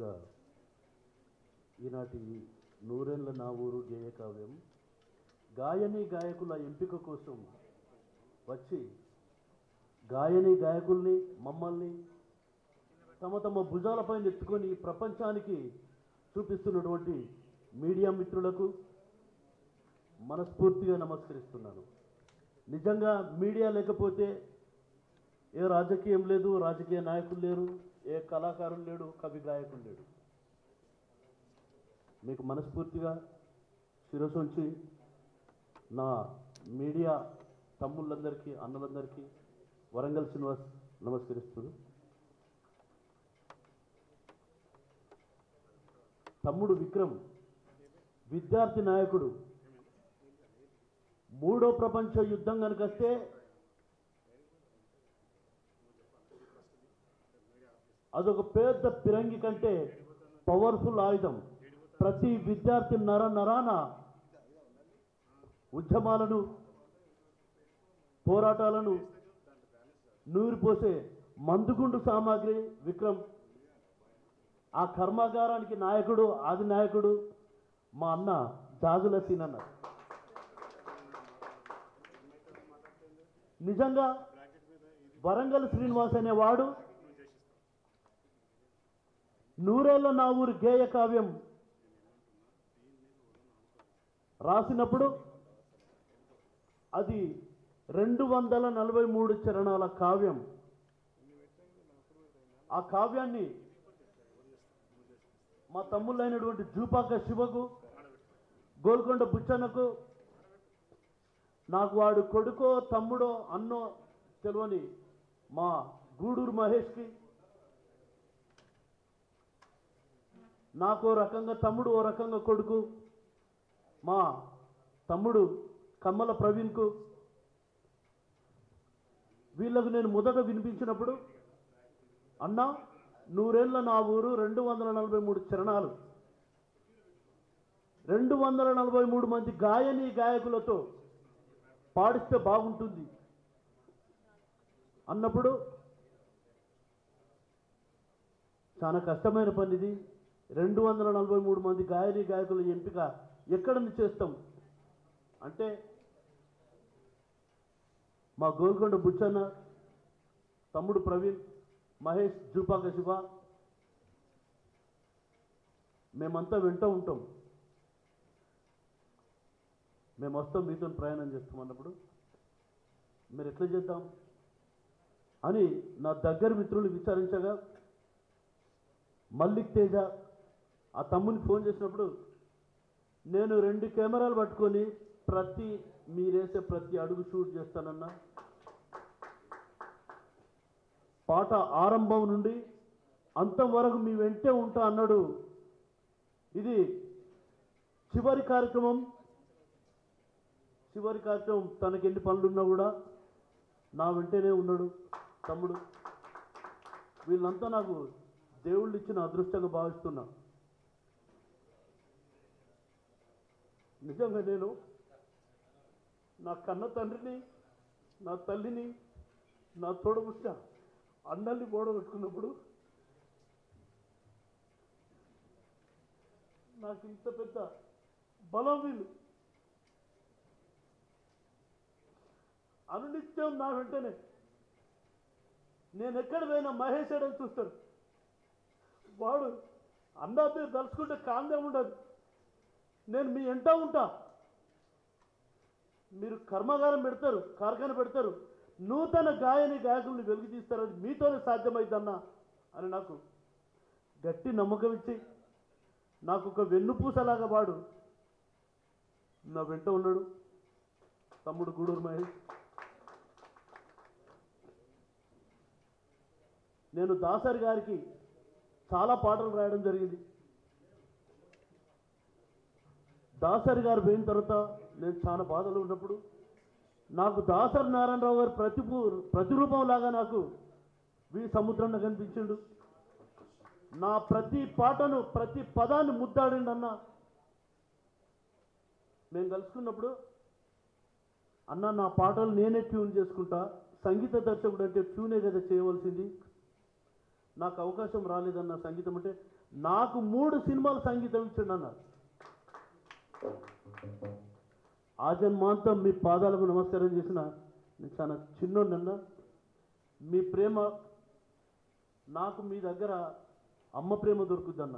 ముందుగా ఈనాటి నూరేళ్ల నా ఊరు గేయ కావ్యం గాయని గాయకుల ఎంపిక కోసం వచ్చి గాయని గాయకుల్ని మమ్మల్ని తమ తమ భుజాలపై ఎత్తుకొని ప్రపంచానికి చూపిస్తున్నటువంటి మీడియా మిత్రులకు మనస్ఫూర్తిగా నమస్కరిస్తున్నాను. నిజంగా మీడియా లేకపోతే ఏ రాజకీయం లేదు, రాజకీయ నాయకులు లేరు, ఏ కళాకారులు లేడు, కవి గాయకులు లేడు. మీకు మనస్ఫూర్తిగా శిరసొంచి నా మీడియా తమ్ముళ్ళందరికీ అన్నలందరికీ వరంగల్ శ్రీనివాస్ నమస్కరిస్తున్నాను. తమ్ముడు విక్రమ్ విద్యార్థి నాయకుడు. మూడో ప్రపంచ యుద్ధం కనుకొస్తే అదొక పెద్ద పిరంగి కంటే పవర్ఫుల్ ఆయుధం. ప్రతి విద్యార్థి నరాన ఉద్యమాలను పోరాటాలను నూరిపోసే మందుగుండు సామాగ్రి విక్రమ్. ఆ కర్మాగారానికి నాయకుడు, ఆది నాయకుడు మా అన్న జాజుల సీనన్న. నిజంగా వరంగల్ శ్రీనివాస్ అనేవాడు నూరేళ్ల నా ఊరు గేయ కావ్యం రాసినప్పుడు అది 243 చరణాల కావ్యం. ఆ కావ్యాన్ని మా తమ్ముళ్ళైనటువంటి జూపాక శివకు, గోల్కొండ బుచ్చన్నకు, నాకు వాడు కొడుకో తమ్ముడో అన్నో తెలియని మా గూడూరు మహేష్కి, నాకు ఓ రకంగా తమ్ముడు ఓ రకంగా కొడుకు మా తమ్ముడు కమ్మల ప్రవీణ్కు, వీళ్ళకు నేను మొదట వినిపించినప్పుడు అన్నా నూరేళ్ల నా ఊరు 243 చరణాలు, 243 మంది గాయని గాయకులతో పాడిస్తే బాగుంటుంది అన్నప్పుడు చాలా కష్టమైన పని ఇది. 243 మంది గాయని గాయకుల ఎంపిక ఎక్కడ నుంచి చేస్తాం అంటే మా గోల్కొండ బుచ్చన్న, తమ్ముడు ప్రవీణ్, మహేష్, జూపాక శివ మేమంతా వెంట ఉంటాం. మేము వస్తాం, మీతో ప్రయాణం చేస్తాం అన్నప్పుడు మీరు ఎట్లా చేద్దాం అని నా దగ్గర మిత్రులు విచారించగా మల్లిక్ తేజ ఆ తమ్ముని ఫోన్ చేసినప్పుడు నేను 2 కెమెరాలు పట్టుకొని మీరేసే ప్రతి అడుగు షూట్ చేస్తానన్నా, పాట ఆరంభం నుండి అంతం వరకు మీ వెంటే ఉంటా అన్నాడు. ఇది చివరి కార్యక్రమం. తనకి ఎన్ని పనులున్నా కూడా నా వెంటనే ఉన్నాడు తమ్ముడు. వీళ్ళంతా నాకు దేవుళ్ళు ఇచ్చిన అదృష్టంగా భావిస్తున్నా. నిజంగా నేను నా కన్న తండ్రిని, నా తల్లిని, నా తోడబుట్టిన అన్నల్ని ఓడగొట్టుకున్నప్పుడు నాకు ఇంత పెద్ద బలం వీళ్ళు అనునిత్యం నా వెంటనే. నేను ఎక్కడ పోయినా మహేష్ అని చూస్తాడు. వాడు అన్నా మీరు తలుచుకుంటే కాందే ఉండదు. నేను మీ ఎంట ఉంటా. మీరు కర్మాగారం పెడతారు, కార్ఖానా పెడతారు, నూతన గాయని గాయకుల్ని వెలుగు తీస్తారని మీతోనే సాధ్యమైందన్నా అని నాకు గట్టి నమ్మకం ఇచ్చి నాకు ఒక వెన్నుపూసలాగా వాడు నా వెంట ఉన్నాడు తమ్ముడు గూడూరు మహేష్. నేను దాసరి గారికి చాలా పాటలు రాయడం జరిగింది. దాసరి గారు పోయిన తర్వాత నేను చాలా బాధలు ఉన్నప్పుడు నాకు దాసరి నారాయణరావు గారు ప్రతిరూపంలాగా నాకు సముద్రంలో కనిపించిండు. నా ప్రతి పాటను, ప్రతి పదాన్ని ముద్దాడిండు అన్న. మేము కలుసుకున్నప్పుడు అన్న నా పాటలు నేనే ట్యూన్ చేసుకుంటా, సంగీత దర్శకుడు అంటే ట్యూనే కదా చేయవలసింది, నాకు అవకాశం రాలేదన్న. సంగీతం అంటే నాకు 3 సినిమాలు సంగీతం ఇచ్చిండు అన్నారు. ఆ జన్మాంతం మీ పాదాలకు నమస్కారం చేసిన నేను చాలా చిన్నోన్నన్నా. మీ ప్రేమ నాకు మీ దగ్గర అమ్మ ప్రేమ దొరుకుద్దన్న.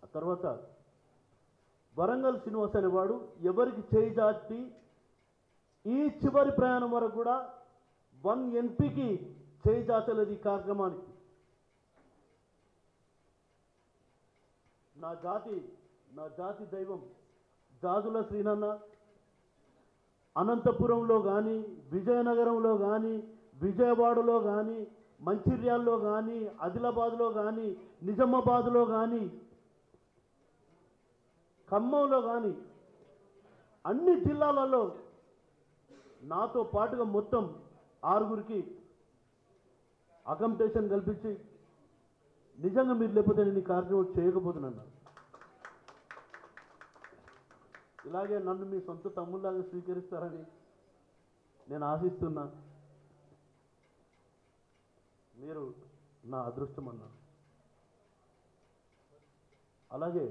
ఆ తర్వాత వరంగల్ శ్రీనివాస్ అనేవాడు ఎవరికి చేయి జాతి ఈ చివరి ప్రయాణం వరకు కూడా 1 ఎంపీకి చేయి జాతలేదు ఈ కార్యక్రమానికి. నా జాతి దైవం జాజుల శ్రీనన్న అనంతపురంలో కానీ, విజయనగరంలో కానీ, విజయవాడలో కానీ, మంచిర్యాల్లో కానీ, ఆదిలాబాద్లో కానీ, నిజామాబాద్లో కానీ, ఖమ్మంలో కానీ అన్ని జిల్లాలలో నాతో పాటుగా మొత్తం 6గురికి అకామిడేషన్ కల్పించి నిజంగా మీరు లేకపోతే నేను ఈ కార్యక్రమం చేయకపోతున్నాను. ఇలాగే నన్ను మీ సొంత తమ్ముళ్ళలాగా స్వీకరిస్తారని నేను ఆశిస్తున్నా. మీరు నా అదృష్టం అన్నారు. అలాగే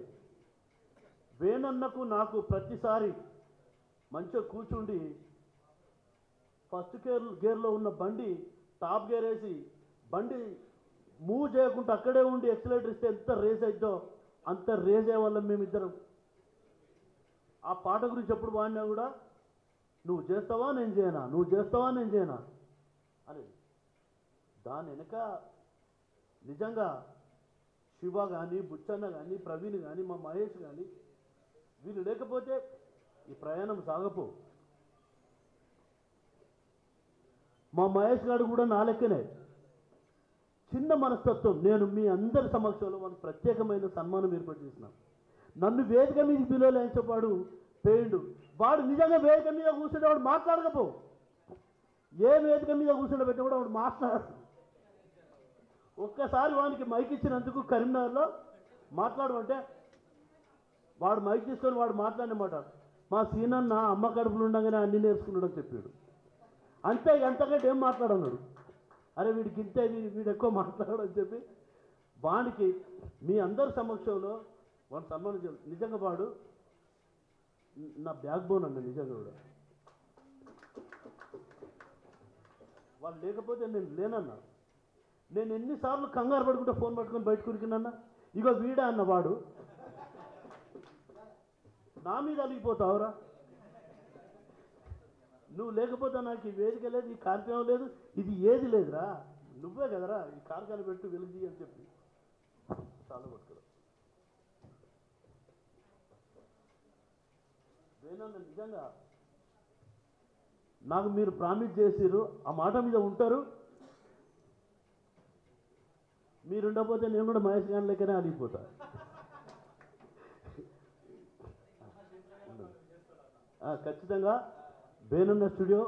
వేణన్నకు నాకు ప్రతిసారి మంచిగా కూర్చుండి ఫస్ట్ గేర్లో ఉన్న బండి టాప్ గేర్ వేసి బండి మూవ్ చేయకుండా అక్కడే ఉండి ఎక్సలేటర్ ఇస్తే ఎంత రేస్ అవుతుందో అంత రేస్ అయ్యేవాళ్ళం మేమిద్దరం. ఆ పాట గురించి ఎప్పుడు వాడినా కూడా నువ్వు చేస్తావా నేను చేయనా, నువ్వు చేస్తావా నేను చేయనా అని. దాని వెనక నిజంగా శివ కానీ, బుచ్చన్న కానీ, ప్రవీణ్ కానీ, మా మహేష్ కానీ వీళ్ళు లేకపోతే ఈ ప్రయాణం సాగపో. మా మహేష్ గారు కూడా నా లెక్కనే చిన్న మనస్తత్వం. నేను మీ అందరి సమక్షంలో మనకు ప్రత్యేకమైన సన్మానం ఏర్పాటు చేసినాను. నన్ను వేదిక మీదకి పిలవలేంచపాడు పేయిండు. వాడు నిజంగా వేదిక మీద కూర్చునేవాడు మాట్లాడకపో. ఏ వేదిక మీద కూర్చుంటే పెట్టినప్పుడు వాడు మాట్లాడు. ఒక్కసారి వానికి మైక్ ఇచ్చినందుకు కరీంనగర్లో మాట్లాడమంటే వాడు మైక్ తీసుకొని వాడు మాట్లాడినమాట. మా సీనన్న అమ్మ కడుపులు ఉండగానే అన్ని నేర్చుకున్నాడని చెప్పాడు. అంతే, ఎంతకంటే ఏం మాట్లాడన్నాడు. అరే వీడికి ఇంతే, వీడు ఎక్కువ మాట్లాడని చెప్పి వానికి మీ అందరి సమక్షంలో వాడు సన్మానం చేయాలి. నిజంగా వాడు నా బ్యాక్ బోన్ అన్న. నిజంగా కూడా వాళ్ళు లేకపోతే నేను లేనన్నా. నేను ఎన్నిసార్లు కంగారు పడుకుంటే ఫోన్ పట్టుకొని బయట కురికినన్నా. ఇగో వీడా అన్న వాడు నా మీద అలిగిపోతావురా, నువ్వు లేకపోతే నాకు ఈ వేదిక లేదు, ఈ కార్యక్రమం లేదు, ఇది ఏది లేదురా, నువ్వే కదరా ఈ కార్యక్రమం పెట్టు వెలుగుది అని చెప్పి చాలా పట్టుకురా. వేణన్న నిజంగా నాకు మీరు ప్రామిస్ చేసిర్రు, ఆ మాట మీద ఉంటారు. మీరు ఉండకపోతే నేను కూడా మహేష్ గారి లెక్కనే అలిగిపోతా. ఖచ్చితంగా వేణన్న స్టూడియో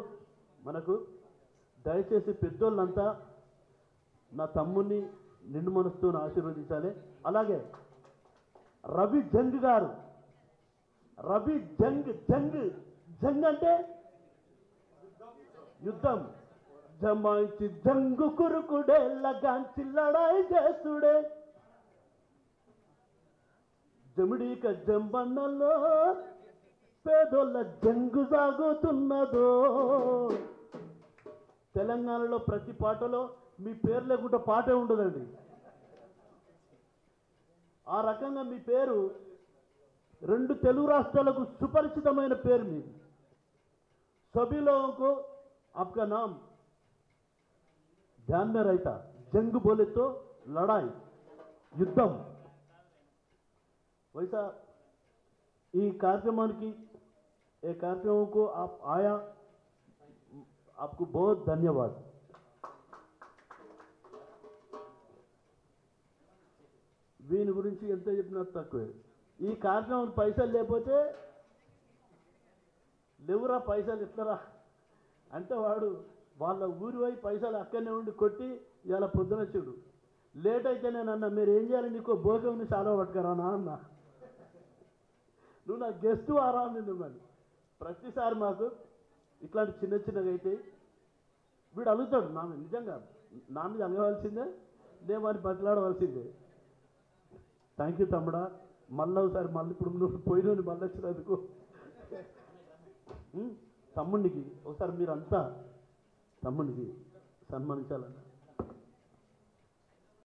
మనకు. దయచేసి పెద్దోళ్ళంతా నా తమ్ముడిని నిండు మనసుతో ఆశీర్వదించాలి. అలాగే రవి జంగ్ గారు, రవి జంగ్ జంగ్ జంగ్ అంటే యుద్ధం, జమాయించి జంగు కురుకుడే లగాంచి లడాయి చేస్తుడే, జమిడీక జంబన్నలో పేదోళ్ళ జంగు సాగుతున్నదో. తెలంగాణలో ప్రతి పాటలో మీ పేరు లేకుండా పాటే ఉండదండి. ఆ రకంగా మీ పేరు 2 తెలుగు రాష్ట్రాలకు సుపరిచితమైన పేరు మీది. सभी लोगों को आपका नाम ध्यान में रहता. जंग बोले तो लड़ाई, युद्धम. वैसा ये कार्यक्रम की एक कार्यक्रम को आप आया, आपको बहुत धन्यवाद. వీని గురించి ఎంత చెప్పినా తక్కువే. ఈ కార్యక్రమం పైసలు లేకపోతే లేవురా, పైసలు ఇస్తారా అంటే వాడు వాళ్ళ ఊరి పోయి పైసలు అక్కడనే ఉండి కొట్టి ఇలా పొద్దున చూడు. లేట్ అయితే నేను అన్నా, మీరు ఏం చేయాలి, నీకు భోగంని చాలా పట్టుకురానా అన్న. నువ్వు నా గెస్ట్ ఆరా నిన్ను. మరి ప్రతిసారి మాకు ఇట్లాంటి చిన్న చిన్నగా అయితే వీడు అలుగుతాడు నా మీద, నిజంగా నా మీద అలగవలసిందే, నేను వారిని బతిలాడవలసిందే. థ్యాంక్ యూ తమ్ముడా, మళ్ళీ ఒకసారి మళ్ళీ ఇప్పుడు నువ్వు పోయిన మళ్ళీ వచ్చినందుకు తమ్ముడికి ఒకసారి మీరంతా తమ్ముడికి సన్మానించాలన్న.